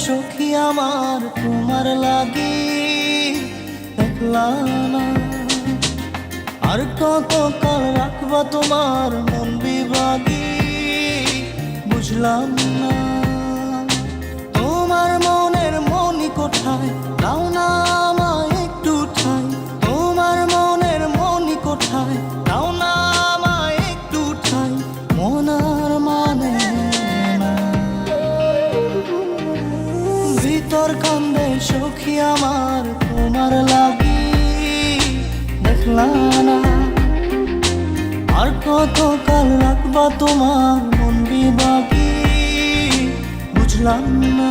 সখী আমার তোমার লাগি দেখলা না। আর কত কাল রাখবা তোমার মন বিভাগী বুঝলাম না। তোমার মনের মনি কোঠায় দাও না আমায় একটু ঠাই। তোমার মনের মনি কোঠায় দাও না আমায় একটু ঠাই। মনার মানে না ভিতর কান্দে সখী আমার তোমার লাগি দেখলা না। আর কত কাল রাখবা তোমার মন বিভাগী বুঝলাম না।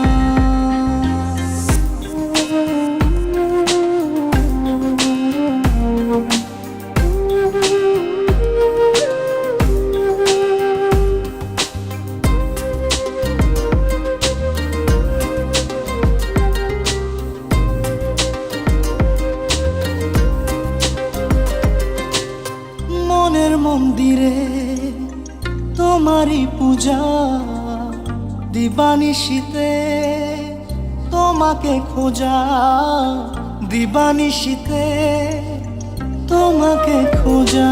মনের মন্দিরে তোমারই পূজা দিবানিশীতে তোমাকে খোঁজা। দিবানিশীতে তোমাকে খোঁজা।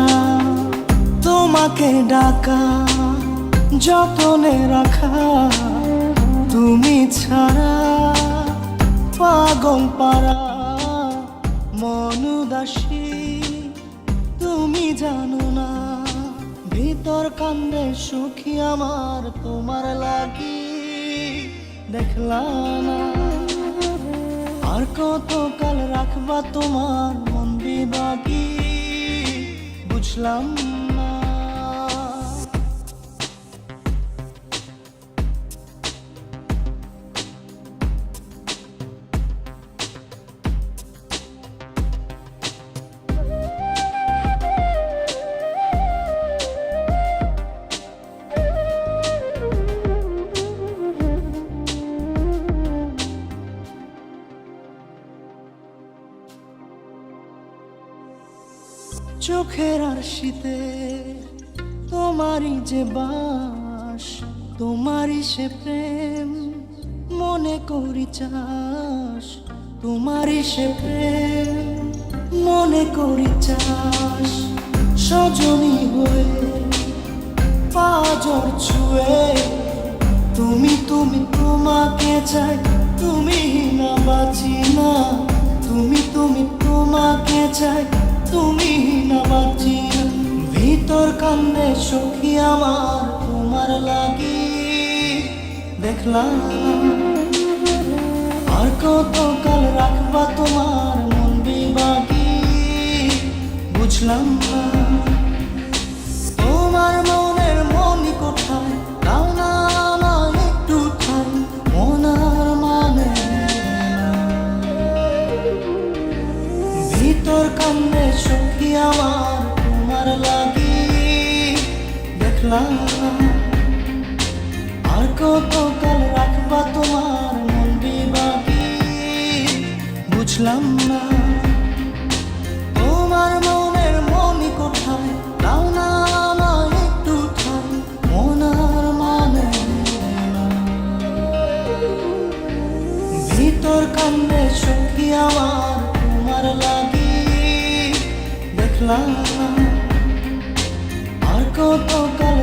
তোমাকে ডাকা যতনে রাখা। তুমি ছাড়া পাগল পারা মন উদাসী তুমি জানো না। ভিতর কান্দে সখী আমার তোমার লাগি দেখলা না। আর কত কাল রাখবা তোমার মন বিভাগী বুঝলাম না। চোখের আরশিতে তোমারই যে বাস। তোমারই সে প্রেম মনে করি চাস। তোমারই সে প্রেম মনে করি চাস। সজনী হয়ে পাজর ছুঁয়ে তুমি তুমি তোমাকে চাই। তুমি না বাঁচি না। তুমি তুমি তোমাকে চাই। তুমি না বাঁচি না। ভিতর কান্দে সখী আমার তোমার লাগি দেখলাম। আর কত কাল রাখবা তোমার মন বিভাগী বুঝলাম না। তোমার মনের মনি কোঠায় দাও না আমায় একটু ঠাই। মনার মানে ভিতর কান্দে সখী আমার তোমার লাগি দেখলাম না। আর কত কাল রাখবা তোমার মন বিভাগী বুঝলাম না। তোমার মনের মনি কোঠায় দাও না আমায় একটু ঠাই। মনার মানে ভিতর কান্দে সখী আমার তোমার লাগি দেখলাম না। আর কত কাল